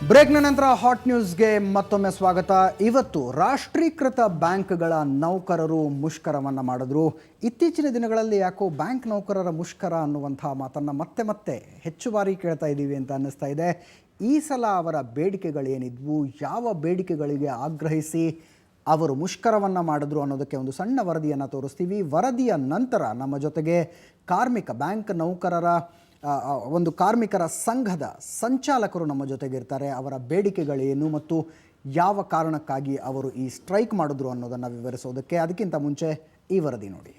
ಬ್ರೇಕ್ನ ನಂತರ ಹಾಟ್ ನ್ಯೂಸ್ಗೆ ಮತ್ತೊಮ್ಮೆ ಸ್ವಾಗತ. ಇವತ್ತು ರಾಷ್ಟ್ರೀಕೃತ ಬ್ಯಾಂಕ್ಗಳ ನೌಕರರು ಮುಷ್ಕರವನ್ನು ಮಾಡಿದ್ರು. ಇತ್ತೀಚಿನ ದಿನಗಳಲ್ಲಿ ಯಾಕೋ ಬ್ಯಾಂಕ್ ನೌಕರರ ಮುಷ್ಕರ ಅನ್ನುವಂಥ ಮಾತನ್ನು ಮತ್ತೆ ಮತ್ತೆ ಹೆಚ್ಚು ಬಾರಿ ಕೇಳ್ತಾ ಇದ್ದೀವಿ ಅಂತ ಅನ್ನಿಸ್ತಾ ಇದೆ. ಈ ಸಲ ಅವರ ಬೇಡಿಕೆಗಳೇನಿದ್ವು, ಯಾವ ಬೇಡಿಕೆಗಳಿಗೆ ಆಗ್ರಹಿಸಿ ಅವರು ಮುಷ್ಕರವನ್ನು ಮಾಡಿದ್ರು ಅನ್ನೋದಕ್ಕೆ ಒಂದು ಸಣ್ಣ ವರದಿಯನ್ನು ತೋರಿಸ್ತೀವಿ. ವರದಿಯ ನಂತರ ನಮ್ಮ ಜೊತೆಗೆ ಬ್ಯಾಂಕ್ ನೌಕರರ ಒಂದು ಕಾರ್ಮಿಕರ ಸಂಘದ ಸಂಚಾಲಕರು ನಮ್ಮ ಜೊತೆಗಿರ್ತಾರೆ. ಅವರ ಬೇಡಿಕೆಗಳೇನು ಮತ್ತು ಯಾವ ಕಾರಣಕ್ಕಾಗಿ ಅವರು ಈ ಸ್ಟ್ರೈಕ್ ಮಾಡಿದ್ರು ಅನ್ನೋದನ್ನು ವಿವರಿಸೋದಕ್ಕೆ. ಅದಕ್ಕಿಂತ ಮುಂಚೆ ಈ ವರದಿ ನೋಡಿ.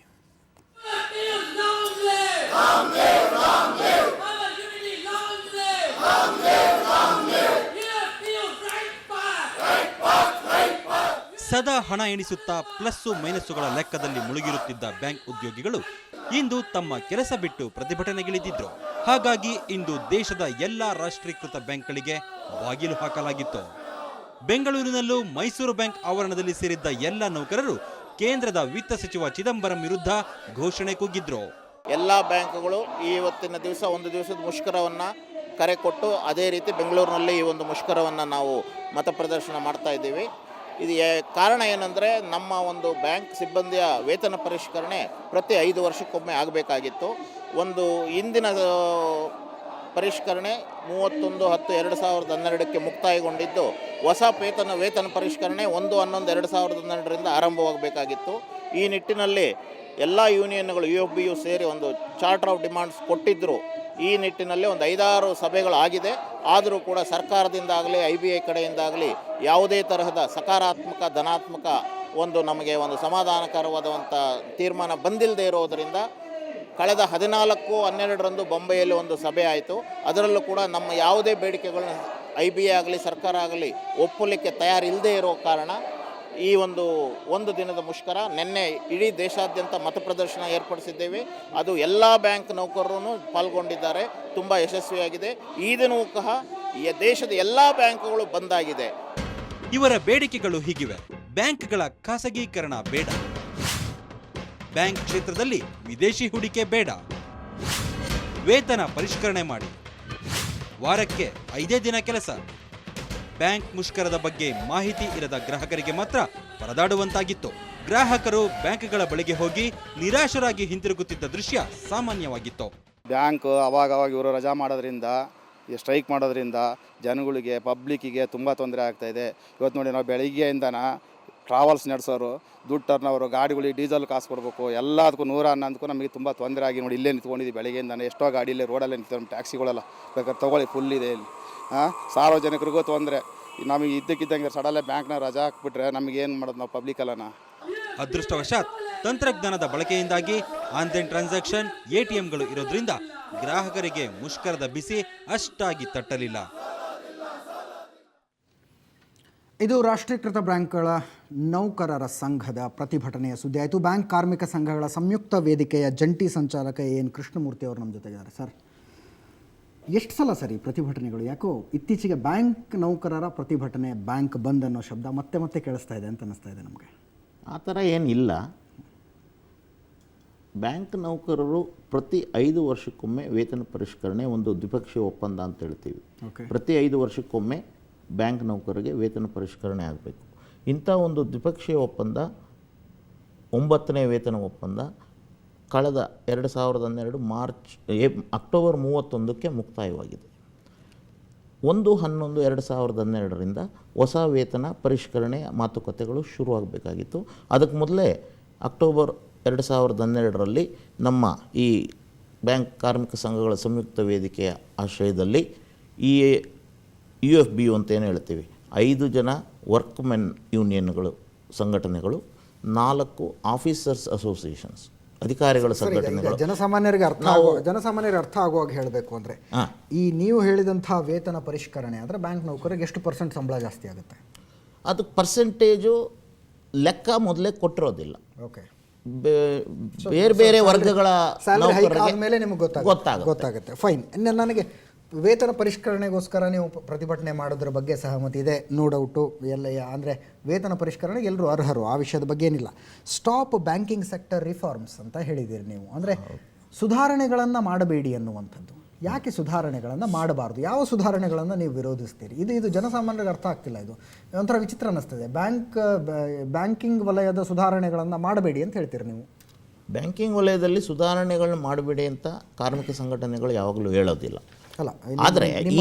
ಸದಾ ಹಣ ಎಣಿಸುತ್ತಾ ಪ್ಲಸ್ಸು ಮೈನಸ್ಸುಗಳ ಲೆಕ್ಕದಲ್ಲಿ ಮುಳುಗಿರುತ್ತಿದ್ದ ಬ್ಯಾಂಕ್ ಉದ್ಯೋಗಿಗಳು ಇಂದು ತಮ್ಮ ಕೆಲಸ ಬಿಟ್ಟು ಪ್ರತಿಭಟನೆಗಿಳಿದಿದ್ರು. ಹಾಗಾಗಿ ಇಂದು ದೇಶದ ಎಲ್ಲಾ ರಾಷ್ಟ್ರೀಕೃತ ಬ್ಯಾಂಕ್ಗಳಿಗೆ ಬಾಗಿಲು ಹಾಕಲಾಗಿತ್ತು. ಬೆಂಗಳೂರಿನಲ್ಲೂ ಮೈಸೂರು ಬ್ಯಾಂಕ್ ಆವರಣದಲ್ಲಿ ಸೇರಿದ್ದ ಎಲ್ಲ ನೌಕರರು ಕೇಂದ್ರದ ವಿತ್ತ ಸಚಿವ ಚಿದಂಬರಂ ವಿರುದ್ಧ ಘೋಷಣೆ ಕೂಗಿದ್ರು. ಎಲ್ಲ ಬ್ಯಾಂಕ್ಗಳು ಇವತ್ತಿನ ದಿವಸ ಒಂದು ದಿವಸದ ಮುಷ್ಕರವನ್ನು ಕರೆ ಕೊಟ್ಟು ಅದೇ ರೀತಿ ಬೆಂಗಳೂರಿನಲ್ಲಿ ಈ ಒಂದು ಮುಷ್ಕರವನ್ನು ನಾವು ಮತ ಪ್ರದರ್ಶನ ಮಾಡ್ತಾ ಇದ್ದೀವಿ. ಇದು ಕಾರಣ ಏನಂದರೆ, ನಮ್ಮ ಒಂದು ಬ್ಯಾಂಕ್ ಸಿಬ್ಬಂದಿಯ ವೇತನ ಪರಿಷ್ಕರಣೆ ಪ್ರತಿ 5 ವರ್ಷಕ್ಕೊಮ್ಮೆ ಆಗಬೇಕಾಗಿತ್ತು. ಒಂದು ಇಂದಿನ ಪರಿಷ್ಕರಣೆ 31/10/2012ಕ್ಕೆ ಮುಕ್ತಾಯಗೊಂಡಿದ್ದು, ಹೊಸ ವೇತನ ಪರಿಷ್ಕರಣೆ 1/11/2012ರಿಂದ ಆರಂಭವಾಗಬೇಕಾಗಿತ್ತು. ಈ ನಿಟ್ಟಿನಲ್ಲಿ ಎಲ್ಲ ಯೂನಿಯನ್ಗಳು UFBU ಸೇರಿ ಒಂದು ಚಾರ್ಟರ್ ಆಫ್ ಡಿಮಾಂಡ್ಸ್ ಕೊಟ್ಟಿದ್ದರು. ಈ ನಿಟ್ಟಿನಲ್ಲಿ ಒಂದು 5-6 ಸಭೆಗಳಾಗಿದೆ. ಆದರೂ ಕೂಡ ಸರ್ಕಾರದಿಂದಾಗಲಿ IBI ಕಡೆಯಿಂದಾಗಲಿ ಯಾವುದೇ ತರಹದ ಸಕಾರಾತ್ಮಕ ಧನಾತ್ಮಕ ನಮಗೆ ಒಂದು ಸಮಾಧಾನಕರವಾದಂಥ ತೀರ್ಮಾನ ಬಂದಿಲ್ಲದೆ ಇರೋದರಿಂದ ಕಳೆದ 14/12ರಂದು ಬೊಂಬೆಯಲ್ಲಿ ಒಂದು ಸಭೆ ಆಯಿತು. ಅದರಲ್ಲೂ ಕೂಡ ನಮ್ಮ ಯಾವುದೇ ಬೇಡಿಕೆಗಳನ್ನ IBI ಆಗಲಿ ಸರ್ಕಾರ ಆಗಲಿ ಒಪ್ಪಲಿಕ್ಕೆ ತಯಾರಿಲ್ಲದೆ ಇರೋ ಕಾರಣ ಈ ಒಂದು ದಿನದ ಮುಷ್ಕರ. ನಿನ್ನೆ ಇಡೀ ದೇಶಾದ್ಯಂತ ಮತ ಪ್ರದರ್ಶನ ಏರ್ಪಡಿಸಿದ್ದೇವೆ. ಅದು ಎಲ್ಲ ಬ್ಯಾಂಕ್ ನೌಕರರು ಪಾಲ್ಗೊಂಡಿದ್ದಾರೆ. ತುಂಬ ಯಶಸ್ವಿಯಾಗಿದೆ. ಈ ದಿನವೂ ಸಹ ದೇಶದ ಎಲ್ಲ ಬ್ಯಾಂಕ್ಗಳು ಬಂದಾಗಿದೆ. ಇವರ ಬೇಡಿಕೆಗಳು ಹೀಗಿವೆ. ಬ್ಯಾಂಕ್ಗಳ ಖಾಸಗೀಕರಣ ಬೇಡ, ಬ್ಯಾಂಕ್ ಕ್ಷೇತ್ರದಲ್ಲಿ ವಿದೇಶಿ ಹೂಡಿಕೆ ಬೇಡ, ವೇತನ ಪರಿಷ್ಕರಣೆ ಮಾಡಿ, ವಾರಕ್ಕೆ 5 ದಿನ ಕೆಲಸ. ಬ್ಯಾಂಕ್ ಮುಷ್ಕರದ ಬಗ್ಗೆ ಮಾಹಿತಿ ಇರದ ಗ್ರಾಹಕರಿಗೆ ಮಾತ್ರ ಪರದಾಡುವಂತಾಗಿತ್ತು. ಗ್ರಾಹಕರು ಬ್ಯಾಂಕ್ಗಳ ಬಳಿಗೆ ಹೋಗಿ ನಿರಾಶರಾಗಿ ಹಿಂತಿರುಗುತ್ತಿದ್ದ ದೃಶ್ಯ ಸಾಮಾನ್ಯವಾಗಿತ್ತು. ಬ್ಯಾಂಕ್ ಅವಾಗ ಇವರು ರಜಾ ಮಾಡೋದ್ರಿಂದ, ಸ್ಟ್ರೈಕ್ ಮಾಡೋದ್ರಿಂದ ಜನಗಳಿಗೆ ಪಬ್ಲಿಕ್ಕಿಗೆ ತುಂಬ ತೊಂದರೆ ಆಗ್ತಾಯಿದೆ. ಇವತ್ತು ನೋಡಿ, ನಾವು ಬೆಳಗ್ಗೆಯಿಂದನ ಟ್ರಾವೆಲ್ಸ್ ನಡೆಸೋರು, ದುಡ್ಡು ಟರ್ನವರು, ಗಾಡಿಗಳಿಗೆ ಡೀಸೆಲ್ ಕಾಸು ಕೊಡಬೇಕು, ಎಲ್ಲದಕ್ಕೂ 111ಕ್ಕೂ ನಮಗೆ ತುಂಬ ತೊಂದರೆ ಆಗಿ ನೋಡಿ ಇಲ್ಲೇ ನಿಂತ್ಕೊಂಡಿದ್ದೀವಿ. ಬೆಳಗ್ಗೆಯಿಂದನೇ ಎಷ್ಟೋ ಗಾಡಿಯಲ್ಲೇ ರೋಡಲ್ಲೇ ನಿಂತು, ಟ್ಯಾಕ್ಸಿಗಳೆಲ್ಲ ಬೇಕಾದ್ರೆ ತೊಗೊಳ್ಳಿ, ಫುಲ್ ಇದೆ ಇಲ್ಲಿ. ಸಾರ್ವಜನಿಕರಿಗೂ ತೊಂದರೆ. ನಮಗೆ ಇದ್ದಕ್ಕಿದ್ದಂಗೆ ಸಡಲ್ಲೇ ಬ್ಯಾಂಕ್ನ ರಜಾ ಹಾಕ್ಬಿಟ್ರೆ ನಮಗೇನು ಮಾಡೋದು ನಾವು ಪಬ್ಲಿಕಲ್ಲನ. ಅದೃಷ್ಟವಶಾತ್ ತಂತ್ರಜ್ಞಾನದ ಬಳಕೆಯಿಂದಾಗಿ ಆನ್ಲೈನ್ ಟ್ರಾನ್ಸಾಕ್ಷನ್, ATMಗಳು ಇರೋದ್ರಿಂದ ಗ್ರಾಹಕರಿಗೆ ಮುಷ್ಕರದ ಬಿಸಿ ಅಷ್ಟಾಗಿ ತಟ್ಟಲಿಲ್ಲ. ಇದು ರಾಷ್ಟ್ರೀಕೃತ ಬ್ಯಾಂಕ್ಗಳ ನೌಕರರ ಸಂಘದ ಪ್ರತಿಭಟನೆಯ ಸುದ್ದಿ ಆಯಿತು. ಬ್ಯಾಂಕ್ ಕಾರ್ಮಿಕ ಸಂಘಗಳ ಸಂಯುಕ್ತ ವೇದಿಕೆಯ ಜಂಟಿ ಸಂಚಾಲಕ AN ಕೃಷ್ಣಮೂರ್ತಿ ಅವರು ನಮ್ಮ ಜೊತೆಗಿದ್ದಾರೆ. ಸರ್, ಎಷ್ಟು ಸಲ ಸರಿ ಪ್ರತಿಭಟನೆಗಳು? ಯಾಕೋ ಇತ್ತೀಚೆಗೆ ಬ್ಯಾಂಕ್ ನೌಕರರ ಪ್ರತಿಭಟನೆ, ಬ್ಯಾಂಕ್ ಬಂದ್ ಅನ್ನೋ ಶಬ್ದ ಮತ್ತೆ ಮತ್ತೆ ಕೇಳಿಸ್ತಾ ಇದೆ ಅಂತ ಅನ್ನಿಸ್ತಾ ಇದೆ ನಮಗೆ. ಆ ಥರ ಏನಿಲ್ಲ. ಬ್ಯಾಂಕ್ ನೌಕರರು ಪ್ರತಿ 5 ವರ್ಷಕ್ಕೊಮ್ಮೆ ವೇತನ ಪರಿಷ್ಕರಣೆ, ಒಂದು ದ್ವಿಪಕ್ಷೀಯ ಒಪ್ಪಂದ ಅಂತ ಹೇಳ್ತೀವಿ. ಪ್ರತಿ 5 ವರ್ಷಕ್ಕೊಮ್ಮೆ ಬ್ಯಾಂಕ್ ನೌಕರರಿಗೆ ವೇತನ ಪರಿಷ್ಕರಣೆ ಆಗಬೇಕು. ಇಂಥ ಒಂದು ದ್ವಿಪಕ್ಷೀಯ ಒಪ್ಪಂದ 9ನೇ ವೇತನ ಒಪ್ಪಂದ ಕಳೆದ 2012 ಅಕ್ಟೋಬರ್ 31ಕ್ಕೆ ಮುಕ್ತಾಯವಾಗಿದೆ. 1/11/2012ರಿಂದ ಹೊಸ ವೇತನ ಪರಿಷ್ಕರಣೆ ಮಾತುಕತೆಗಳು ಶುರುವಾಗಬೇಕಾಗಿತ್ತು. ಅದಕ್ಕೆ ಮೊದಲೇ ಅಕ್ಟೋಬರ್ 2012ರಲ್ಲಿ ನಮ್ಮ ಈ ಬ್ಯಾಂಕ್ ಕಾರ್ಮಿಕ ಸಂಘಗಳ ಸಂಯುಕ್ತ ವೇದಿಕೆಯ ಆಶ್ರಯದಲ್ಲಿ ಈ UFBU ಅಂತ ಏನು ಹೇಳ್ತೀವಿ, 5 ಜನ ವರ್ಕ್ಮೆನ್ ಯೂನಿಯನ್ಗಳು ಸಂಘಟನೆಗಳು, 4 ಆಫೀಸರ್ಸ್ ಅಸೋಸಿಯೇಷನ್ಸ್ ಅಧಿಕಾರಿಗಳ ಸಂಘಟನೆಗಳು. ಜನಸಾಮಾನ್ಯರಿಗೆ ಅರ್ಥ ಆಗುವಾಗ ಹೇಳಬೇಕು ಅಂದರೆ, ಈ ನೀವು ಹೇಳಿದಂಥ ವೇತನ ಪರಿಷ್ಕರಣೆ ಅಂದರೆ ಬ್ಯಾಂಕ್ ನೌಕರಿಗೆ ಎಷ್ಟು % ಸಂಬಳ ಜಾಸ್ತಿ ಆಗುತ್ತೆ? ಅದು ಪರ್ಸೆಂಟೇಜು ಲೆಕ್ಕ ಮೊದಲೇ ಕೊಟ್ಟಿರೋದಿಲ್ಲ. ಓಕೆ, ಬೇರೆ ಬೇರೆ ವರ್ಗಗಳ ಮೇಲೆ ನಿಮಗೆ ಗೊತ್ತಾಗುತ್ತೆ. ಫೈನ್. ನನಗೆ ವೇತನ ಪರಿಷ್ಕರಣೆಗೋಸ್ಕರ ನೀವು ಪ್ರತಿಭಟನೆ ಮಾಡೋದ್ರ ಬಗ್ಗೆ ಸಹಮತಿ ಇದೆ, ನೋ ಡೌಟು. ಎಲ್ಲ ಅಂದರೆ ವೇತನ ಪರಿಷ್ಕರಣೆಗೆ ಎಲ್ಲರೂ ಅರ್ಹರು, ಆ ವಿಷಯದ ಬಗ್ಗೆ ಏನಿಲ್ಲ. ಸ್ಟಾಪ್ ಬ್ಯಾಂಕಿಂಗ್ ಸೆಕ್ಟರ್ ರಿಫಾರ್ಮ್ಸ್ ಅಂತ ಹೇಳಿದ್ದೀರಿ ನೀವು. ಅಂದರೆ ಸುಧಾರಣೆಗಳನ್ನು ಮಾಡಬೇಡಿ ಅನ್ನುವಂಥದ್ದು. ಯಾಕೆ ಸುಧಾರಣೆಗಳನ್ನು ಮಾಡಬಾರ್ದು? ಯಾವ ಸುಧಾರಣೆಗಳನ್ನು ನೀವು ವಿರೋಧಿಸ್ತೀರಿ? ಇದು ಜನಸಾಮಾನ್ಯರಿಗೆ ಅರ್ಥ ಆಗ್ತಿಲ್ಲ. ಇದು ಒಂಥರ ವಿಚಿತ್ರ ಅನ್ನಿಸ್ತದೆ. ಬ್ಯಾಂಕಿಂಗ್ ವಲಯದ ಸುಧಾರಣೆಗಳನ್ನು ಮಾಡಬೇಡಿ ಅಂತ ಹೇಳ್ತೀರಿ ನೀವು. ಬ್ಯಾಂಕಿಂಗ್ ವಲಯದಲ್ಲಿ ಸುಧಾರಣೆಗಳನ್ನ ಮಾಡಬೇಡಿ ಅಂತ ಕಾರ್ಮಿಕ ಸಂಘಟನೆಗಳು ಯಾವಾಗಲೂ ಹೇಳೋದಿಲ್ಲ. ಅಲ್ಲ, ಆದರೆ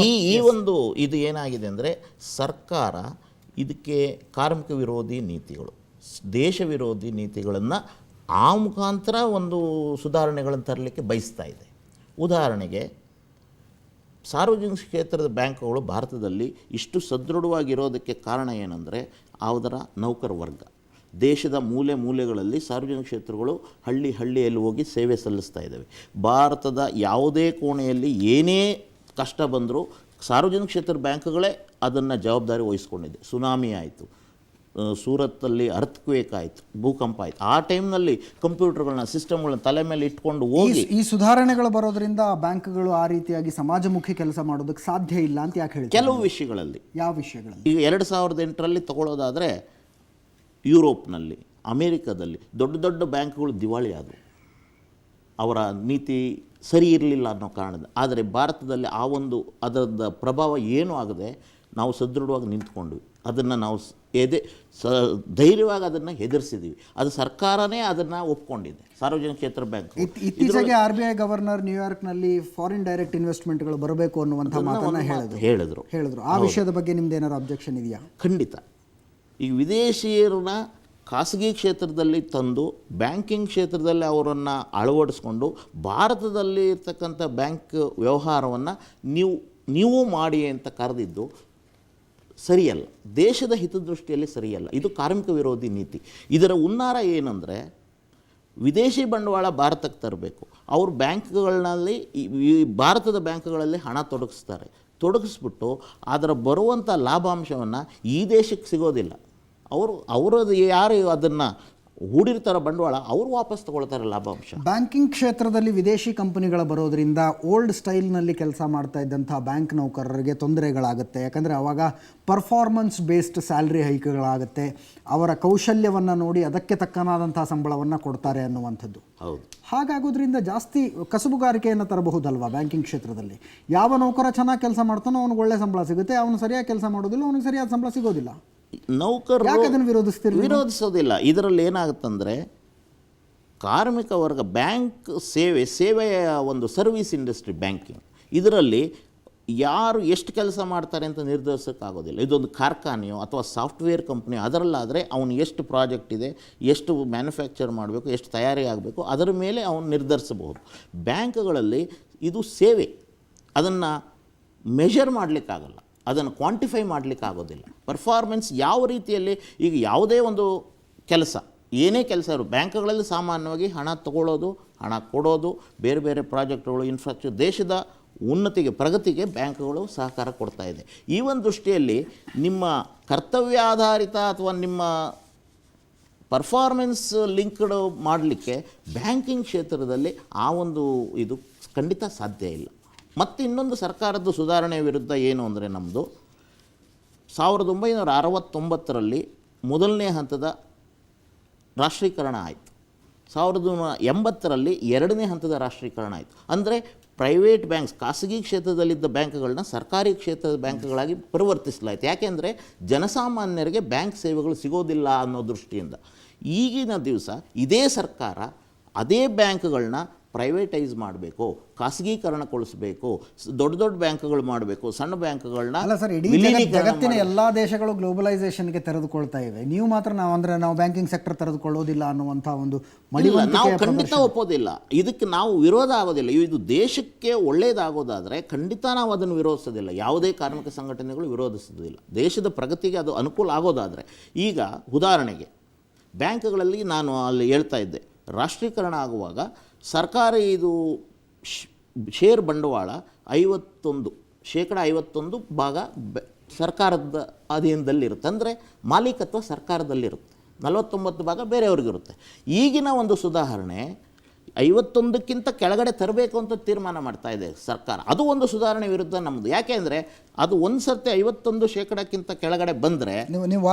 ಈ ಒಂದು ಇದು ಏನಾಗಿದೆ ಅಂದರೆ, ಸರ್ಕಾರ ಇದಕ್ಕೆ ಕಾರ್ಮಿಕ ವಿರೋಧಿ ನೀತಿಗಳು, ದೇಶ ವಿರೋಧಿ ನೀತಿಗಳನ್ನು ಆ ಮುಖಾಂತರ ಒಂದು ಸುಧಾರಣೆಗಳನ್ನು ತರಲಿಕ್ಕೆ ಬಯಸ್ತಾ ಇದೆ. ಉದಾಹರಣೆಗೆ, ಸಾರ್ವಜನಿಕ ಕ್ಷೇತ್ರದ ಬ್ಯಾಂಕುಗಳು ಭಾರತದಲ್ಲಿ ಇಷ್ಟು ಸದೃಢವಾಗಿರೋದಕ್ಕೆ ಕಾರಣ ಏನಂದರೆ, ಅವರ ನೌಕರ ವರ್ಗ. ದೇಶದ ಮೂಲೆ ಮೂಲೆಗಳಲ್ಲಿ ಸಾರ್ವಜನಿಕ ಕ್ಷೇತ್ರಗಳು ಹಳ್ಳಿಯಲ್ಲಿ ಹೋಗಿ ಸೇವೆ ಸಲ್ಲಿಸ್ತಾ ಇದ್ದಾವೆ. ಭಾರತದ ಯಾವುದೇ ಕೋಣೆಯಲ್ಲಿ ಏನೇ ಕಷ್ಟ ಬಂದರೂ ಸಾರ್ವಜನಿಕ ಕ್ಷೇತ್ರದ ಬ್ಯಾಂಕ್ಗಳೇ ಅದನ್ನು ಜವಾಬ್ದಾರಿ ವಹಿಸ್ಕೊಂಡಿದೆ. ಸುನಾಮಿ ಆಯಿತು, ಸೂರತ್ತಲ್ಲಿ ಅರ್ಥಕ್ವೇಕ್ ಆಯಿತು, ಭೂಕಂಪ ಆಯಿತು, ಆ ಟೈಮ್ನಲ್ಲಿ ಕಂಪ್ಯೂಟರ್ಗಳನ್ನ, ಸಿಸ್ಟಮ್ಗಳನ್ನ ತಲೆ ಮೇಲೆ ಇಟ್ಕೊಂಡು ಹೋಗಿ ಈ ಸುಧಾರಣೆಗಳು ಬರೋದ್ರಿಂದ ಬ್ಯಾಂಕ್ಗಳು ಆ ರೀತಿಯಾಗಿ ಸಮಾಜಮುಖಿ ಕೆಲಸ ಮಾಡೋದಕ್ಕೆ ಸಾಧ್ಯ ಇಲ್ಲ ಅಂತ ಯಾಕೆ ಹೇಳ್ತೀವಿ? ಕೆಲವು ವಿಷಯಗಳಲ್ಲಿ. ಯಾವ ವಿಷಯಗಳಲ್ಲಿ? ಈಗ 2008ರಲ್ಲಿ ತಗೊಳ್ಳೋದಾದರೆ, ಯುರೋಪ್ನಲ್ಲಿ, ಅಮೇರಿಕಾದಲ್ಲಿ ದೊಡ್ಡ ದೊಡ್ಡ ಬ್ಯಾಂಕ್ಗಳು ದಿವಾಳಿ ಆದವು, ಅವರ ನೀತಿ ಸರಿ ಇರಲಿಲ್ಲ ಅನ್ನೋ ಕಾರಣದ. ಆದರೆ ಭಾರತದಲ್ಲಿ ಆ ಒಂದು ಅದರದ ಪ್ರಭಾವ ಏನೂ ಆಗದೆ ನಾವು ಸದೃಢವಾಗಿ ನಿಂತ್ಕೊಂಡ್ವಿ. ಅದನ್ನು ನಾವು ಧೈರ್ಯವಾಗಿ ಅದನ್ನು ಎದುರಿಸಿದ್ದೀವಿ. ಅದು ಸರ್ಕಾರನೇ ಅದನ್ನು ಒಪ್ಕೊಂಡಿದೆ, ಸಾರ್ವಜನಿಕ ಕ್ಷೇತ್ರ ಬ್ಯಾಂಕ್. ಇತ್ತೀಚೆಗೆ RBI ಗವರ್ನರ್ ನ್ಯೂಯಾರ್ಕ್ನಲ್ಲಿ ಫಾರಿನ್ ಡೈರೆಕ್ಟ್ ಇನ್ವೆಸ್ಟ್ಮೆಂಟ್ಗಳು ಬರಬೇಕು ಅನ್ನುವಂಥ ಮಾತನ್ನು ಹೇಳಿದ್ರು. ಆ ವಿಷಯದ ಬಗ್ಗೆ ನಿಮ್ದು ಏನಾದ್ರು ಅಬ್ಜೆಕ್ಷನ್ ಇದೆಯಾ? ಖಂಡಿತ. ಈಗ ವಿದೇಶಿಯರನ್ನ ಖಾಸಗಿ ಕ್ಷೇತ್ರದಲ್ಲಿ ತಂದು ಬ್ಯಾಂಕಿಂಗ್ ಕ್ಷೇತ್ರದಲ್ಲಿ ಅವರನ್ನು ಅಳವಡಿಸ್ಕೊಂಡು ಭಾರತದಲ್ಲಿ ಇರ್ತಕ್ಕಂಥ ಬ್ಯಾಂಕ್ ವ್ಯವಹಾರವನ್ನು ನೀವು ಮಾಡಿ ಅಂತ ಕರೆದಿದ್ದು ಸರಿಯಲ್ಲ, ದೇಶದ ಹಿತದೃಷ್ಟಿಯಲ್ಲಿ ಸರಿಯಲ್ಲ. ಇದು ಕಾರ್ಮಿಕ ವಿರೋಧಿ ನೀತಿ. ಇದರ ಹುನ್ನಾರ ಏನಂದರೆ, ವಿದೇಶಿ ಬಂಡವಾಳ ಭಾರತಕ್ಕೆ ತರಬೇಕು. ಅವರು ಬ್ಯಾಂಕ್ಗಳಲ್ಲಿ, ಈ ಭಾರತದ ಬ್ಯಾಂಕ್ಗಳಲ್ಲಿ ಹಣ ತೊಡಗಿಸ್ಬಿಟ್ಟು ಅದರ ಬರುವಂಥ ಲಾಭಾಂಶವನ್ನು ಈ ದೇಶಕ್ಕೆ ಸಿಗೋದಿಲ್ಲ. ಅವರದು ಯಾರು ಅದನ್ನು ಹೂಡಿರ್ತಾರ ಬಂಡವಾಳ, ಅವರು ವಾಪಸ್ ತಗೊಳ್ತಾರೆ ಲಾಭಾಂಶ. ಬ್ಯಾಂಕಿಂಗ್ ಕ್ಷೇತ್ರದಲ್ಲಿ ವಿದೇಶಿ ಕಂಪನಿಗಳ ಬರೋದ್ರಿಂದ ಓಲ್ಡ್ ಸ್ಟೈಲ್ನಲ್ಲಿ ಕೆಲಸ ಮಾಡ್ತಾ ಇದ್ದಂಥ ಬ್ಯಾಂಕ್ ನೌಕರರಿಗೆ ತೊಂದರೆಗಳಾಗುತ್ತೆ. ಯಾಕಂದರೆ ಆವಾಗ ಪರ್ಫಾರ್ಮೆನ್ಸ್ ಬೇಸ್ಡ್ ಸ್ಯಾಲ್ರಿ ಹೈಕ್ಗಳಾಗುತ್ತೆ. ಅವರ ಕೌಶಲ್ಯವನ್ನು ನೋಡಿ ಅದಕ್ಕೆ ತಕ್ಕನಾದಂಥ ಸಂಬಳವನ್ನು ಕೊಡ್ತಾರೆ ಅನ್ನುವಂಥದ್ದು. ಹೌದು. ಹಾಗಾಗೋದ್ರಿಂದ ಜಾಸ್ತಿ ಕಸುಬುಗಾರಿಕೆಯನ್ನು ತರಬಹುದಲ್ವಾ ಬ್ಯಾಂಕಿಂಗ್ ಕ್ಷೇತ್ರದಲ್ಲಿ? ಯಾವ ನೌಕರ ಚೆನ್ನಾಗಿ ಕೆಲಸ ಮಾಡ್ತಾನೋ ಅವನಿಗೆ ಒಳ್ಳೆ ಸಂಬಳ ಸಿಗುತ್ತೆ, ಅವನು ಸರಿಯಾಗಿ ಕೆಲಸ ಮಾಡೋದಿಲ್ಲ, ಅವನಿಗೆ ಸರಿಯಾದ ಸಂಬಳ ಸಿಗೋದಿಲ್ಲ. ನೌಕರರು ವಿರೋಧಿಸೋದಿಲ್ಲ. ಇದರಲ್ಲಿ ಏನಾಗುತ್ತಂದರೆ, ಕಾರ್ಮಿಕ ವರ್ಗ ಬ್ಯಾಂಕ್ ಸೇವೆಯ ಒಂದು ಸರ್ವಿಸ್ ಇಂಡಸ್ಟ್ರಿ ಬ್ಯಾಂಕಿಂಗ್, ಇದರಲ್ಲಿ ಯಾರು ಎಷ್ಟು ಕೆಲಸ ಮಾಡ್ತಾರೆ ಅಂತ ನಿರ್ಧರಿಸೋಕ್ಕಾಗೋದಿಲ್ಲ. ಇದೊಂದು ಕಾರ್ಖಾನೆಯೋ ಅಥವಾ ಸಾಫ್ಟ್ವೇರ್ ಕಂಪ್ನಿಯೋ, ಅದರಲ್ಲಾದರೆ ಅವನು ಎಷ್ಟು ಪ್ರಾಜೆಕ್ಟ್ ಇದೆ, ಎಷ್ಟು ಮ್ಯಾನುಫ್ಯಾಕ್ಚರ್ ಮಾಡಬೇಕು, ಎಷ್ಟು ತಯಾರಿ ಆಗಬೇಕು, ಅದರ ಮೇಲೆ ಅವನು ನಿರ್ಧರಿಸಬಹುದು. ಬ್ಯಾಂಕ್ಗಳಲ್ಲಿ ಇದು ಸೇವೆ, ಅದನ್ನು ಮೆಷರ್ ಮಾಡಲಿಕ್ಕಾಗಲ್ಲ, ಅದನ್ನು ಕ್ವಾಂಟಿಫೈ ಮಾಡಲಿಕ್ಕಾಗೋದಿಲ್ಲ. ಪರ್ಫಾರ್ಮೆನ್ಸ್ ಯಾವ ರೀತಿಯಲ್ಲಿ, ಈಗ ಯಾವುದೇ ಒಂದು ಕೆಲಸ, ಏನೇ ಕೆಲಸ ಇರೋ ಬ್ಯಾಂಕ್ಗಳಲ್ಲಿ ಸಾಮಾನ್ಯವಾಗಿ ಹಣ ತಗೊಳ್ಳೋದು, ಹಣ ಕೊಡೋದು, ಬೇರೆ ಬೇರೆ ಪ್ರಾಜೆಕ್ಟ್ಗಳು, ಇನ್ಫ್ರಾಸ್ಟ್ರಕ್ಚರ್, ದೇಶದ ಉನ್ನತಿಗೆ, ಪ್ರಗತಿಗೆ ಬ್ಯಾಂಕ್ಗಳು ಸಹಕಾರ ಕೊಡ್ತಾ ಇದೆ. ಈ ಒಂದು ದೃಷ್ಟಿಯಲ್ಲಿ ನಿಮ್ಮ ಕರ್ತವ್ಯಾಧಾರಿತ ಅಥವಾ ನಿಮ್ಮ ಪರ್ಫಾರ್ಮೆನ್ಸ್ ಲಿಂಕ್ಡ್ ಮಾಡಲಿಕ್ಕೆ ಬ್ಯಾಂಕಿಂಗ್ ಕ್ಷೇತ್ರದಲ್ಲಿ ಆ ಒಂದು ಇದು ಖಂಡಿತ ಸಾಧ್ಯ ಇಲ್ಲ. ಮತ್ತು ಇನ್ನೊಂದು ಸರ್ಕಾರದ ಸುಧಾರಣೆ ವಿರುದ್ಧ ಏನು ಅಂದರೆ, ನಮ್ಮದು 1969ರಲ್ಲಿ ಮೊದಲನೇ ಹಂತದ ರಾಷ್ಟ್ರೀಕರಣ ಆಯಿತು. 1980ರಲ್ಲಿ ಎರಡನೇ ಹಂತದ ರಾಷ್ಟ್ರೀಕರಣ ಆಯಿತು. ಅಂದರೆ ಪ್ರೈವೇಟ್ ಬ್ಯಾಂಕ್ಸ್, ಖಾಸಗಿ ಕ್ಷೇತ್ರದಲ್ಲಿದ್ದ ಬ್ಯಾಂಕ್ಗಳನ್ನ ಸರ್ಕಾರಿ ಕ್ಷೇತ್ರದ ಬ್ಯಾಂಕ್ಗಳಾಗಿ ಪರಿವರ್ತಿಸಲಾಯಿತು. ಯಾಕೆಂದರೆ ಜನಸಾಮಾನ್ಯರಿಗೆ ಬ್ಯಾಂಕ್ ಸೇವೆಗಳು ಸಿಗೋದಿಲ್ಲ ಅನ್ನೋ ದೃಷ್ಟಿಯಿಂದ. ಈಗಿನ ದಿವಸ ಇದೇ ಸರ್ಕಾರ ಅದೇ ಬ್ಯಾಂಕ್ಗಳನ್ನ ಪ್ರೈವೇಟೈಸ್ ಮಾಡಬೇಕು, ಖಾಸಗೀಕರಣಗೊಳಿಸಬೇಕು, ದೊಡ್ಡ ದೊಡ್ಡ ಬ್ಯಾಂಕ್ಗಳು ಮಾಡಬೇಕು, ಸಣ್ಣ ಬ್ಯಾಂಕ್ಗಳನ್ನ. ಅಲ್ಲ ಸರ್, ಇಡೀ ಜಗತ್ತಿನ ಎಲ್ಲ ದೇಶಗಳು ಗ್ಲೋಬಲೈಸೇಷನ್ಗೆ ತೆರೆದುಕೊಳ್ತಾ ಇವೆ. ನೀವು ಮಾತ್ರ ನಾವು ಬ್ಯಾಂಕಿಂಗ್ ಸೆಕ್ಟರ್ ತೆರೆದುಕೊಳ್ಳೋದಿಲ್ಲ ಅನ್ನುವಂಥ ಒಂದು ನಾವು ಖಂಡಿತ ಒಪ್ಪೋದಿಲ್ಲ. ಇದಕ್ಕೆ ನಾವು ವಿರೋಧ ಆಗೋದಿಲ್ಲ. ಇದು ದೇಶಕ್ಕೆ ಒಳ್ಳೆಯದಾಗೋದಾದರೆ ಖಂಡಿತ ನಾವು ಅದನ್ನು ವಿರೋಧಿಸೋದಿಲ್ಲ. ಯಾವುದೇ ಕಾರ್ಮಿಕ ಸಂಘಟನೆಗಳು ವಿರೋಧಿಸೋದಿಲ್ಲ. ದೇಶದ ಪ್ರಗತಿಗೆ ಅದು ಅನುಕೂಲ ಆಗೋದಾದರೆ. ಈಗ ಉದಾಹರಣೆಗೆ ಬ್ಯಾಂಕ್ಗಳಲ್ಲಿ ನಾನು ಅಲ್ಲಿ ಹೇಳ್ತಾ ಇದ್ದೆ, ರಾಷ್ಟ್ರೀಕರಣ ಆಗುವಾಗ ಸರ್ಕಾರ ಇದು ಶೇರ್ ಬಂಡವಾಳ 51% ಭಾಗ ಸರ್ಕಾರದ ಅಧೀನದಲ್ಲಿರುತ್ತೆ. ಅಂದರೆ ಮಾಲೀಕತ್ವ ಸರ್ಕಾರದಲ್ಲಿರುತ್ತೆ, 49 ಭಾಗ ಬೇರೆಯವ್ರಿಗಿರುತ್ತೆ. ಈಗಿನ ಒಂದು ಸುಧಾರಣೆ 51ಕ್ಕಿಂತ ಕೆಳಗಡೆ ತರಬೇಕು ಅಂತ ತೀರ್ಮಾನ ಮಾಡ್ತಾ ಇದೆ ಸರ್ಕಾರ. ಅದು ಒಂದು ಸುಧಾರಣೆ ವಿರುದ್ಧ ನಮ್ಮದು. ಯಾಕೆ ಅಂದರೆ ಅದು ಒಂದು ಸರ್ತಿ 51% ಕೆಳಗಡೆ ಬಂದರೆ ನೀವು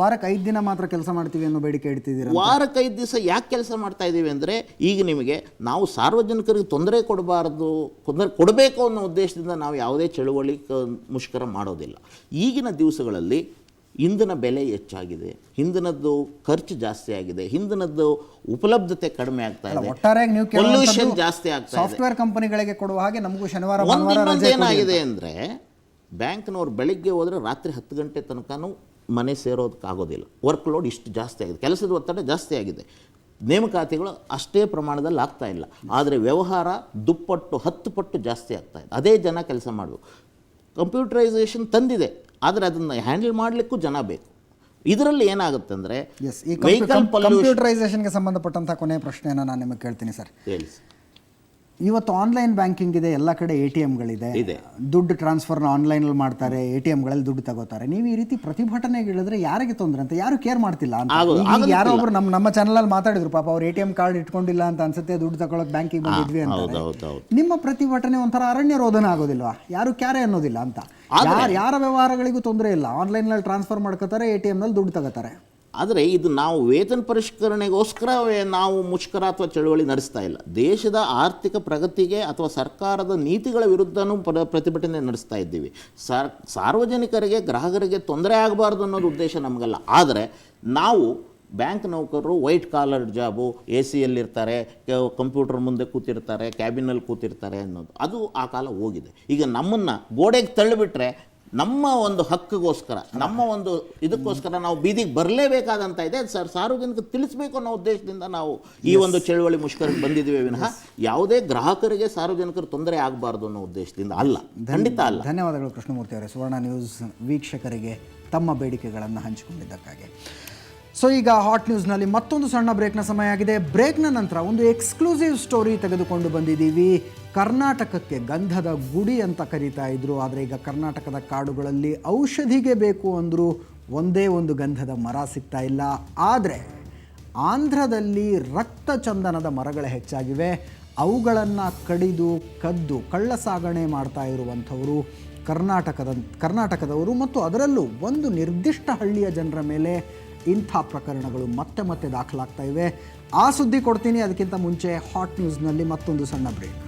ವಾರಕ್ಕೆ 5 ದಿನ ಮಾತ್ರ ಕೆಲಸ ಮಾಡ್ತೀವಿ ಅನ್ನೋ ಬೇಡಿಕೆ ಇಡ್ತಿದ್ದೀರಾ. ವಾರಕ್ಕೆ 5 ದಿವಸ ಯಾಕೆ ಕೆಲಸ ಮಾಡ್ತಾ ಇದ್ದೀವಿ ಅಂದರೆ ಈಗ ನಿಮಗೆ ನಾವು ಸಾರ್ವಜನಿಕರಿಗೆ ತೊಂದರೆ ಕೊಡಬೇಕು ಅನ್ನೋ ಉದ್ದೇಶದಿಂದ ನಾವು ಯಾವುದೇ ಚಳುವಳಿ ಮುಷ್ಕರ ಮಾಡೋದಿಲ್ಲ. ಈಗಿನ ದಿವಸಗಳಲ್ಲಿ ಇಂಧನ ಬೆಲೆ ಹೆಚ್ಚಾಗಿದೆ, ಇಂಧನದ್ದು ಖರ್ಚು ಜಾಸ್ತಿ ಆಗಿದೆ, ಇಂಧನದ್ದು ಉಪಲಬ್ಧತೆ ಕಡಿಮೆ ಆಗ್ತಾ ಇದೆ, ಒಟ್ಟಾರೆಯಾಗಿ ನೀವು ಪೊಲ್ಯೂಷನ್ ಜಾಸ್ತಿ ಆಗ್ತಾ ಇದೆ. ಸಾಫ್ಟ್ವೇರ್ ಕಂಪನಿಗಳಿಗೆ ಕೊಡುವ ಹಾಗೆ ನಮಗೂ ಶನಿವಾರ ಏನಾಗಿದೆ ಅಂದರೆ ಬ್ಯಾಂಕ್ನವ್ರು ಬೆಳಿಗ್ಗೆ ಹೋದರೆ ರಾತ್ರಿ 10 ಗಂಟೆ ತನಕನೂ ಮನೆ ಸೇರೋದಕ್ಕಾಗೋದಿಲ್ಲ. ವರ್ಕ್ ಲೋಡ್ ಇಷ್ಟು ಜಾಸ್ತಿ ಆಗಿದೆ, ಕೆಲಸದ ಒತ್ತಡ ಜಾಸ್ತಿ ಆಗಿದೆ, ನೇಮಕಾತಿಗಳು ಅಷ್ಟೇ ಪ್ರಮಾಣದಲ್ಲಿ ಆಗ್ತಾ ಇಲ್ಲ. ಆದರೆ ವ್ಯವಹಾರ ದುಪ್ಪಟ್ಟು 10 ಪಟ್ಟು ಜಾಸ್ತಿ ಆಗ್ತಾ ಇದೆ. ಅದೇ ಜನ ಕೆಲಸ ಮಾಡಬೇಕು. ಕಂಪ್ಯೂಟರೈಸೇಷನ್ ತಂದಿದೆ, ಆದರೆ ಅದನ್ನು ಹ್ಯಾಂಡಲ್ ಮಾಡಲಿಕ್ಕೂ ಜನ ಬೇಕು. ಇದರಲ್ಲಿ ಏನಾಗುತ್ತೆ ಅಂದರೆ ವೆಹಿಕಲ್ ಕಂಪ್ಯೂಟರೈಸೇಷನ್ಗೆ ಸಂಬಂಧಪಟ್ಟಂಥ ಕೊನೆಯ ಪ್ರಶ್ನೆಯನ್ನು ನಾನು ನಿಮಗೆ ಕೇಳ್ತೀನಿ ಸರ್. ಹೇಳಿ. ಇವತ್ತು ಆನ್ಲೈನ್ ಬ್ಯಾಂಕಿಂಗ್ ಇದೆ, ಎಲ್ಲ ಕಡೆ ATMಗಳಿದೆ, ದುಡ್ಡು ಟ್ರಾನ್ಸ್ಫರ್ನ ಆನ್ಲೈನಲ್ಲಿ ಮಾಡ್ತಾರೆ, ATMಗಳಲ್ಲಿ ದುಡ್ಡು ತಗೋತಾರೆ. ನೀವು ಈ ರೀತಿ ಪ್ರತಿಭಟನೆಗಳಿದ್ರೆ ಯಾರಿಗೆ ತೊಂದರೆ ಅಂತ ಯಾರು ಕೇರ್ ಮಾಡ್ತಿಲ್ಲ ಅಂತ. ಯಾರೋ ಒಬ್ರು ನಮ್ಮ ಚಾನಲಲ್ಲಿ ಮಾತಾಡಿದ್ರು, ಪಾಪ ಅವ್ರು ATM ಕಾರ್ಡ್ ಇಟ್ಕೊಂಡಿಲ್ಲ ಅಂತ ಅನ್ಸುತ್ತೆ, ದುಡ್ಡು ತಗೊಳಕ್ ಬ್ಯಾಂಕಿಗೆ ಬಂದಿದ್ವಿ ಅಂತ. ನಿಮ್ಮ ಪ್ರತಿಭಟನೆ ಒಂಥರ ಅರಣ್ಯ ರೋಧನ ಆಗೋದಿಲ್ವಾ? ಯಾರು ಕ್ಯಾರೆ ಅನ್ನೋದಿಲ್ಲ ಅಂತ. ಯಾರ ವ್ಯವಹಾರಗಳಿಗೂ ತೊಂದರೆ ಇಲ್ಲ, ಆನ್ಲೈನಲ್ಲಿ ಟ್ರಾನ್ಸ್ಫರ್ ಮಾಡ್ಕೋತಾರೆ, ATMನಲ್ಲಿ ದುಡ್ಡು ತಗೋತಾರೆ. ಆದರೆ ಇದು ನಾವು ವೇತನ ಪರಿಷ್ಕರಣೆಗೋಸ್ಕರವೇ ನಾವು ಮುಷ್ಕರ ಅಥವಾ ಚಳುವಳಿ ನಡೆಸ್ತಾ ಇಲ್ಲ. ದೇಶದ ಆರ್ಥಿಕ ಪ್ರಗತಿಗೆ ಅಥವಾ ಸರ್ಕಾರದ ನೀತಿಗಳ ವಿರುದ್ಧನೂ ಪ್ರತಿಭಟನೆ ನಡೆಸ್ತಾ ಇದ್ದೀವಿ. ಸಾರ್ವಜನಿಕರಿಗೆ ಗ್ರಾಹಕರಿಗೆ ತೊಂದರೆ ಆಗಬಾರ್ದು ಅನ್ನೋದು ಉದ್ದೇಶ ನಮಗಲ್ಲ. ಆದರೆ ನಾವು ಬ್ಯಾಂಕ್ ನೌಕರರು ವೈಟ್ ಕಾಲರ್ ಜಾಬು, AC ಯಲ್ಲಿರ್ತಾರೆ, ಕಂಪ್ಯೂಟರ್ ಮುಂದೆ ಕೂತಿರ್ತಾರೆ, ಕ್ಯಾಬಿನಲ್ಲಿ ಕೂತಿರ್ತಾರೆ ಅನ್ನೋದು ಅದು ಆ ಕಾಲ ಹೋಗಿದೆ. ಈಗ ನಮ್ಮನ್ನು ಗೋಡೆಗೆ ತಳ್ಳಿಬಿಟ್ರೆ ನಮ್ಮ ಒಂದು ಹಕ್ಕಿಗೋಸ್ಕರ, ನಮ್ಮ ಒಂದು ಇದಕ್ಕೋಸ್ಕರ ನಾವು ಬೀದಿಗೆ ಬರಲೇಬೇಕಾದಂತ ಇದೆ. ಸಾರ್ವಜನಿಕ ತಿಳಿಸಬೇಕು ಅನ್ನೋ ಉದ್ದೇಶದಿಂದ ನಾವು ಈ ಒಂದು ಚಳುವಳಿ ಮುಷ್ಕರಕ್ಕೆ ಬಂದಿದ್ದೀವಿ ವಿನಃ ಯಾವುದೇ ಗ್ರಾಹಕರಿಗೆ ಸಾರ್ವಜನಿಕರು ತೊಂದರೆ ಆಗಬಾರ್ದು ಅನ್ನೋ ಉದ್ದೇಶದಿಂದ ಅಲ್ಲ, ಖಂಡಿತ ಅಲ್ಲ. ಧನ್ಯವಾದಗಳು ಕೃಷ್ಣಮೂರ್ತಿ ಅವರೇ, ಸುವರ್ಣ ನ್ಯೂಸ್ ವೀಕ್ಷಕರಿಗೆ ತಮ್ಮ ಬೇಡಿಕೆಗಳನ್ನು ಹಂಚಿಕೊಂಡಿದ್ದಕ್ಕಾಗಿ. ಸೊ ಈಗ ಹಾಟ್ ನ್ಯೂಸ್ನಲ್ಲಿ ಮತ್ತೊಂದು ಸಣ್ಣ ಬ್ರೇಕ್ನ ಸಮಯ ಆಗಿದೆ. ಬ್ರೇಕ್ನ ನಂತರ ಒಂದು ಎಕ್ಸ್ಕ್ಲೂಸಿವ್ ಸ್ಟೋರಿ ತೆಗೆದುಕೊಂಡು ಬಂದಿದ್ದೀವಿ. ಕರ್ನಾಟಕಕ್ಕೆ ಗಂಧದ ಗುಡಿ ಅಂತ ಕರೀತಾ ಇದ್ರು, ಆದರೆ ಈಗ ಕರ್ನಾಟಕದ ಕಾಡುಗಳಲ್ಲಿ ಔಷಧಿಗೆ ಬೇಕು ಅಂದರೂ ಒಂದೇ ಒಂದು ಗಂಧದ ಮರ ಸಿಗ್ತಾ ಇಲ್ಲ. ಆದರೆ ಆಂಧ್ರದಲ್ಲಿ ರಕ್ತ ಚಂದನದ ಮರಗಳು ಹೆಚ್ಚಾಗಿವೆ. ಅವುಗಳನ್ನು ಕದ್ದು ಕಳ್ಳ ಸಾಗಣೆ ಮಾಡ್ತಾ ಇರುವಂಥವರು ಕರ್ನಾಟಕದವರು, ಮತ್ತು ಅದರಲ್ಲೂ ಒಂದು ನಿರ್ದಿಷ್ಟ ಹಳ್ಳಿಯ ಜನರ ಮೇಲೆ ಇಂಥ ಪ್ರಕರಣಗಳು ಮತ್ತೆ ದಾಖಲಾಗ್ತಾ ಇವೆ. ಆ ಸುದ್ದಿ ಕೊಡ್ತೀನಿ. ಅದಕ್ಕಿಂತ ಮುಂಚೆ ಹಾಟ್ ನ್ಯೂಸ್ನಲ್ಲಿ ಮತ್ತೊಂದು ಸಣ್ಣ ಬ್ರೇಕ್.